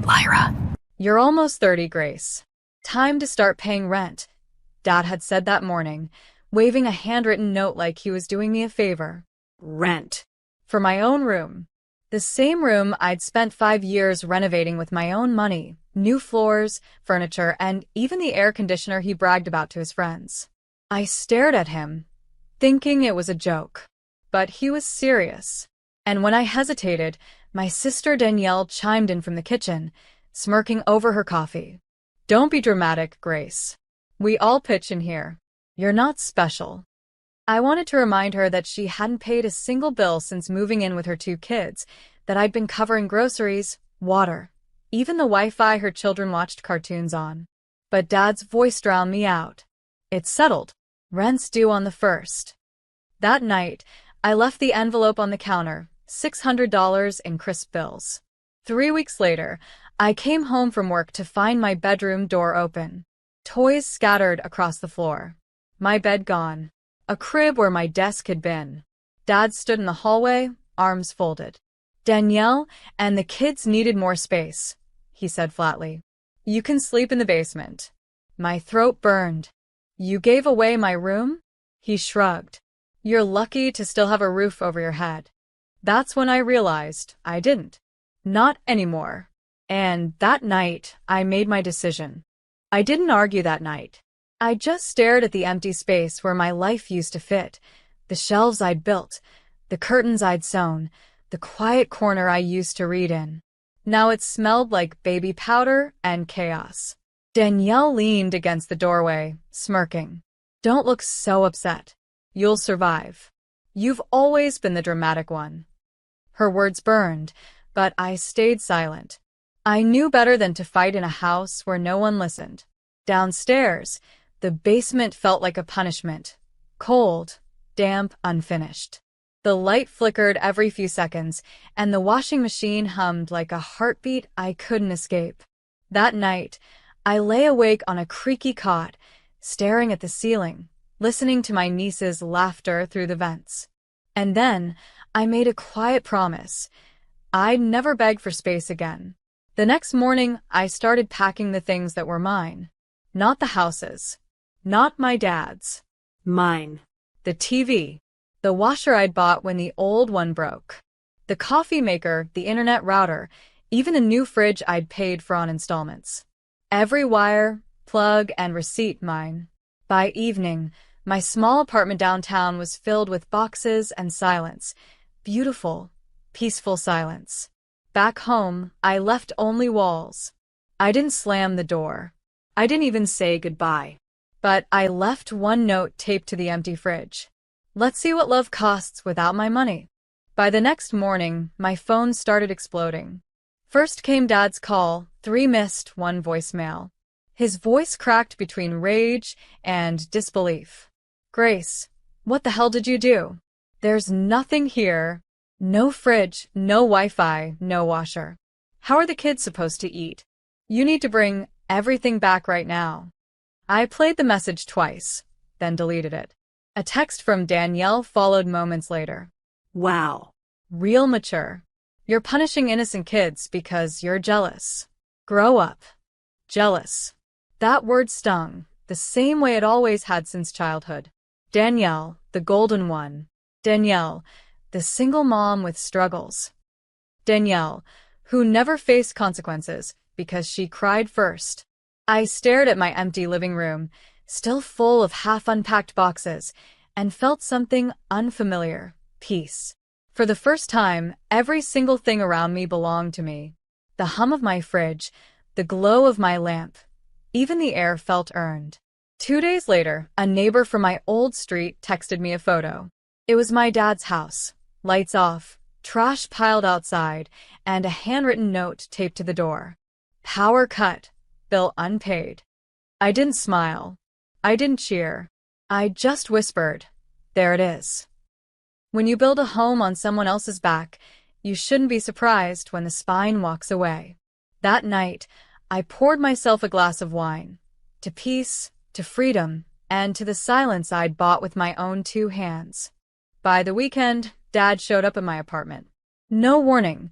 Lyra. You're almost 30, Grace. Time to start paying rent. Dad had said that morning, waving a handwritten note like he was doing me a favor. Rent. For my own room. The same room I'd spent 5 years renovating with my own money, new floors, furniture, and even the air conditioner he bragged about to his friends. I stared at him, thinking it was a joke. But he was serious. And when I hesitated, my sister Danielle chimed in from the kitchen, smirking over her coffee. Don't be dramatic, Grace. We all pitch in here. You're not special. I wanted to remind her that she hadn't paid a single bill since moving in with her 2 kids, that I'd been covering groceries, water, even the Wi-Fi her children watched cartoons on. But Dad's voice drowned me out. It's settled. Rent's due on the 1st. That night, I left the envelope on the counter, $600 in crisp bills. 3 weeks later, I came home from work to find my bedroom door open. Toys scattered across the floor. My bed gone. A crib where my desk had been. Dad stood in the hallway, arms folded. Danielle and the kids needed more space, he said flatly. You can sleep in the basement. My throat burned. You gave away my room? He shrugged. You're lucky to still have a roof over your head. That's when I realized I didn't. Not anymore. And that night, I made my decision. I didn't argue that night. I just stared at the empty space where my life used to fit, the shelves I'd built, the curtains I'd sewn, the quiet corner I used to read in. Now it smelled like baby powder and chaos. Danielle leaned against the doorway, smirking. Don't look so upset. You'll survive. You've always been the dramatic one. Her words burned, but I stayed silent. I knew better than to fight in a house where no one listened. Downstairs, the basement felt like a punishment. Cold, damp, unfinished. The light flickered every few seconds, and the washing machine hummed like a heartbeat I couldn't escape. That night, I lay awake on a creaky cot, staring at the ceiling, listening to my niece's laughter through the vents. And then, I made a quiet promise. I'd never beg for space again. The next morning, I started packing the things that were mine. Not the house's. Not my dad's. Mine. The TV. The washer I'd bought when the old one broke. The coffee maker, the internet router, even a new fridge I'd paid for on installments. Every wire, plug, and receipt mine. By evening, my small apartment downtown was filled with boxes and silence. Beautiful, peaceful silence. Back home, I left only walls. I didn't slam the door. I didn't even say goodbye. But I left one note taped to the empty fridge. Let's see what love costs without my money. By the next morning, my phone started exploding. First came Dad's call, 3 missed, 1 voicemail. His voice cracked between rage and disbelief. Grace, what the hell did you do? There's nothing here. No fridge, no Wi-Fi, no washer. How are the kids supposed to eat? You need to bring everything back right now. I played the message twice, then deleted it. A text from Danielle followed moments later. Wow. Real mature. You're punishing innocent kids because you're jealous. Grow up. Jealous. That word stung, the same way it always had since childhood. Danielle, the golden one. Danielle, the single mom with struggles. Danielle, who never faced consequences because she cried first. I stared at my empty living room, still full of half-unpacked boxes, and felt something unfamiliar, peace. For the first time, every single thing around me belonged to me. The hum of my fridge, the glow of my lamp, even the air felt earned. 2 days later, a neighbor from my old street texted me a photo. It was my dad's house, lights off, trash piled outside, and a handwritten note taped to the door. Power cut. Bill unpaid. I didn't smile. I didn't cheer. I just whispered, there it is. When you build a home on someone else's back, you shouldn't be surprised when the spine walks away. That night, I poured myself a glass of wine. To peace, to freedom, and to the silence I'd bought with my own 2 hands. By the weekend, Dad showed up at my apartment. No warning,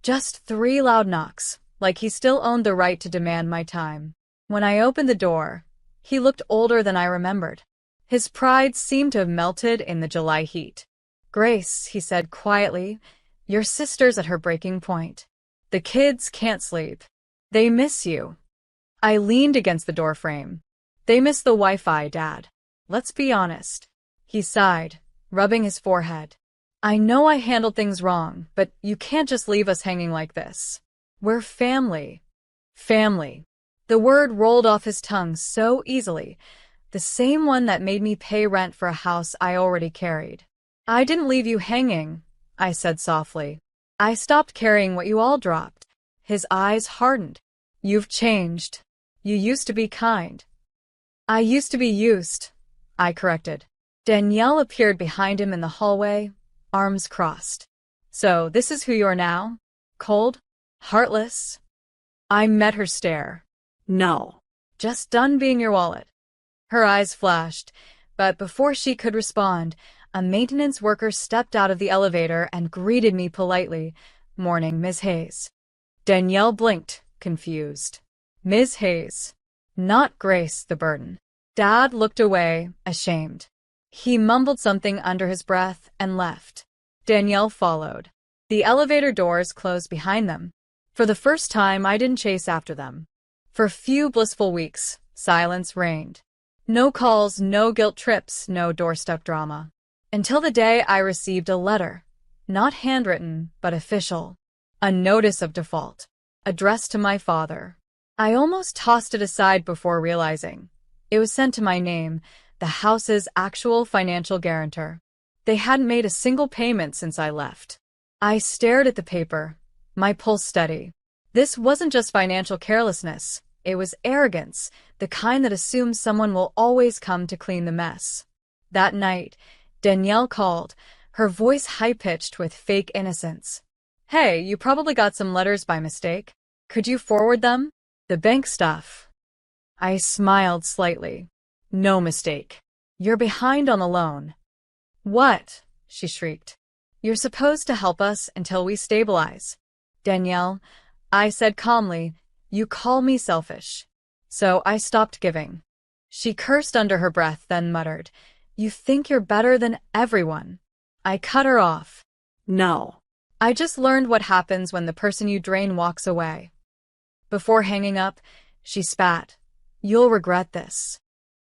just 3 loud knocks, like he still owned the right to demand my time. When I opened the door, he looked older than I remembered. His pride seemed to have melted in the July heat. "Grace," he said quietly, "your sister's at her breaking point. The kids can't sleep. They miss you." I leaned against the doorframe. "They miss the Wi-Fi, Dad. Let's be honest." He sighed, rubbing his forehead. "I know I handled things wrong, but you can't just leave us hanging like this. We're family." Family. The word rolled off his tongue so easily, the same one that made me pay rent for a house I already carried. "I didn't leave you hanging," I said softly. "I stopped carrying what you all dropped." His eyes hardened. "You've changed. You used to be kind." "I used to be used," I corrected. Danielle appeared behind him in the hallway, arms crossed. "So this is who you are now? Cold? Heartless?" I met her stare. No. "Just done being your wallet." Her eyes flashed, but before she could respond, a maintenance worker stepped out of the elevator and greeted me politely. "Morning, Ms. Hayes." Danielle blinked, confused. Ms. Hayes. Not Grace the Burden. Dad looked away, ashamed. He mumbled something under his breath and left. Danielle followed. The elevator doors closed behind them. For the first time, I didn't chase after them. For a few blissful weeks, silence reigned. No calls, no guilt trips, no doorstep drama. Until the day I received a letter. Not handwritten, but official. A notice of default. Addressed to my father. I almost tossed it aside before realizing. It was sent to my name, the house's actual financial guarantor. They hadn't made a single payment since I left. I stared at the paper, my pulse steady. This wasn't just financial carelessness. It was arrogance, the kind that assumes someone will always come to clean the mess. That night, Danielle called, her voice high-pitched with fake innocence. "Hey, you probably got some letters by mistake. Could you forward them? The bank stuff." I smiled slightly. "No mistake. You're behind on the loan." "What?" she shrieked. "You're supposed to help us until we stabilize." "Danielle," I said calmly, "you call me selfish." So I stopped giving. She cursed under her breath, then muttered, "You think you're better than everyone." I cut her off. No. "I just learned what happens when the person you drain walks away." Before hanging up, she spat. "You'll regret this."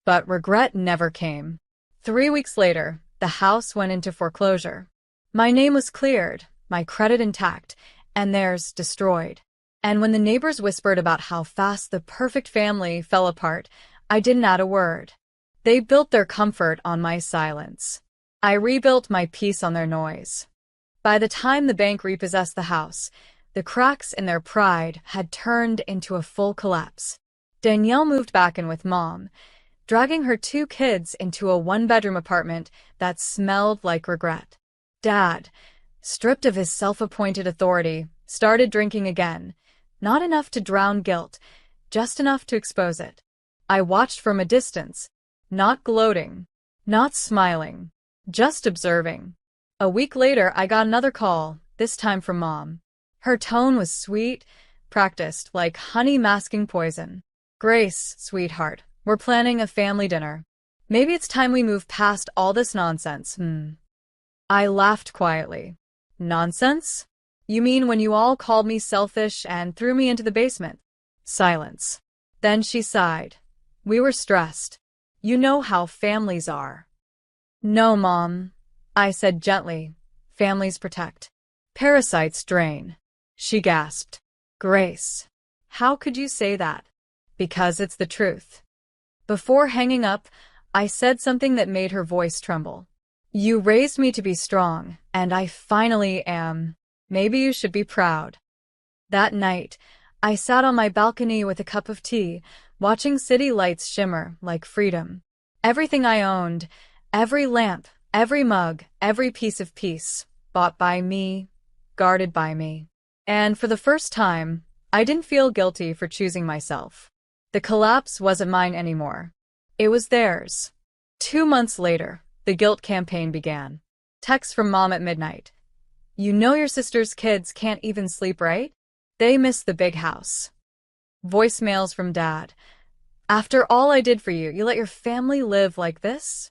But regret never came. 3 weeks later, the house went into foreclosure. My name was cleared, my credit intact, and theirs destroyed. And when the neighbors whispered about how fast the perfect family fell apart, I didn't add a word. They built their comfort on my silence. I rebuilt my peace on their noise. By the time the bank repossessed the house, the cracks in their pride had turned into a full collapse. Danielle moved back in with Mom, dragging her 2 kids into a 1-bedroom apartment that smelled like regret. Dad, stripped of his self-appointed authority, started drinking again. Not enough to drown guilt, just enough to expose it. I watched from a distance, not gloating, not smiling, just observing. A week later, I got another call, this time from Mom. Her tone was sweet, practiced, like honey masking poison. "Grace, sweetheart, we're planning a family dinner. Maybe it's time we move past all this nonsense, I laughed quietly. "Nonsense? You mean when you all called me selfish and threw me into the basement?" Silence. Then she sighed. "We were stressed. You know how families are." "No, Mom," I said gently. "Families protect. Parasites drain." She gasped. "Grace, how could you say that?" "Because it's the truth." Before hanging up, I said something that made her voice tremble. "You raised me to be strong, and I finally am. Maybe you should be proud." That night, I sat on my balcony with a cup of tea, watching city lights shimmer like freedom. Everything I owned, every lamp, every mug, every piece of peace, bought by me, guarded by me. And for the first time, I didn't feel guilty for choosing myself. The collapse wasn't mine anymore. It was theirs. 2 months later, the guilt campaign began. Text from Mom at midnight. "You know your sister's kids can't even sleep, right? They miss the big house. Voicemails from Dad. After all I did for you, you let your family live like this?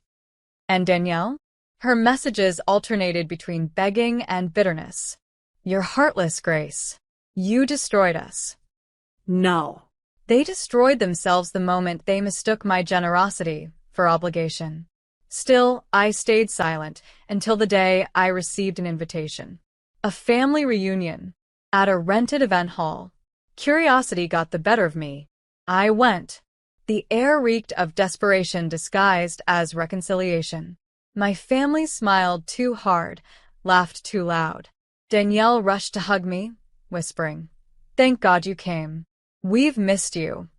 And Danielle? Her messages alternated between begging and bitterness. You're heartless, Grace. You destroyed us. No. They destroyed themselves the moment they mistook my generosity for obligation. Still, I stayed silent until the day I received an invitation. A family reunion at a rented event hall. Curiosity got the better of me. I went. The air reeked of desperation disguised as reconciliation. My family smiled too hard, laughed too loud. Danielle rushed to hug me, whispering, "Thank God you came. We've missed you."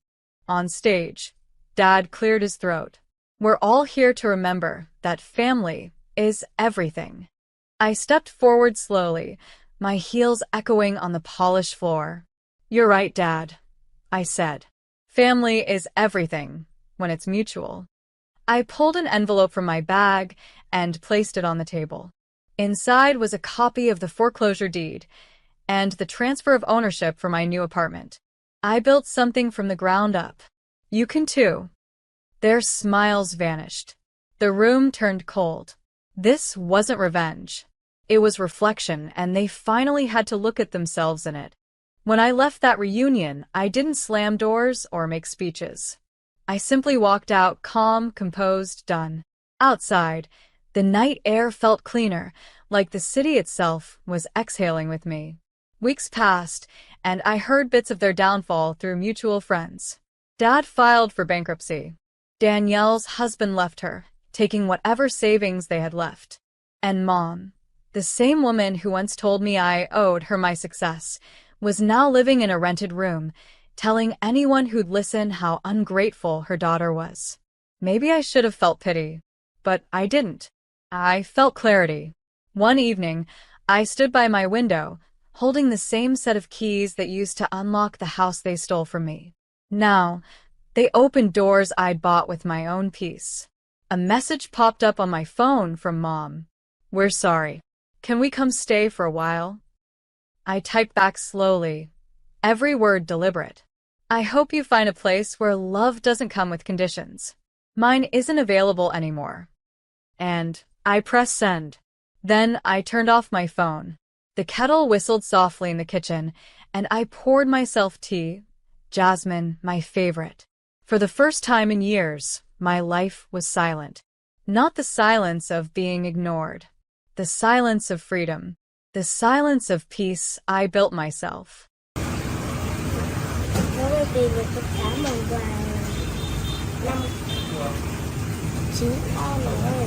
On stage, Dad cleared his throat. We're all here to remember that family is everything. I stepped forward slowly, my heels echoing on the polished floor. You're right, Dad, I said. Family is everything when it's mutual. I pulled an envelope from my bag and placed it on the table. Inside was a copy of the foreclosure deed and the transfer of ownership for my new apartment. I built something from the ground up. You can too. Their smiles vanished. The room turned cold. This wasn't revenge. It was reflection, and they finally had to look at themselves in it. When I left that reunion, I didn't slam doors or make speeches. I simply walked out, calm, composed, done. Outside, the night air felt cleaner, like the city itself was exhaling with me. Weeks passed, and I heard bits of their downfall through mutual friends. Dad filed for bankruptcy. Danielle's husband left her, taking whatever savings they had left. And Mom, the same woman who once told me I owed her my success, was now living in a rented room, telling anyone who'd listen how ungrateful her daughter was. Maybe I should have felt pity, but I didn't. I felt clarity. One evening, I stood by my window, holding the same set of keys that used to unlock the house they stole from me. Now, they opened doors I'd bought with my own peace. A message popped up on my phone from Mom. We're sorry. Can we come stay for a while? I typed back slowly, every word deliberate. I hope you find a place where love doesn't come with conditions. Mine isn't available anymore. And I pressed send. Then I turned off my phone. The kettle whistled softly in the kitchen, and I poured myself tea, jasmine, my favorite. For the first time in years, my life was silent. Not the silence of being ignored. The silence of freedom. The silence of peace I built myself. Nó quay kỳ được tất cả món quà 5 9 con rồi.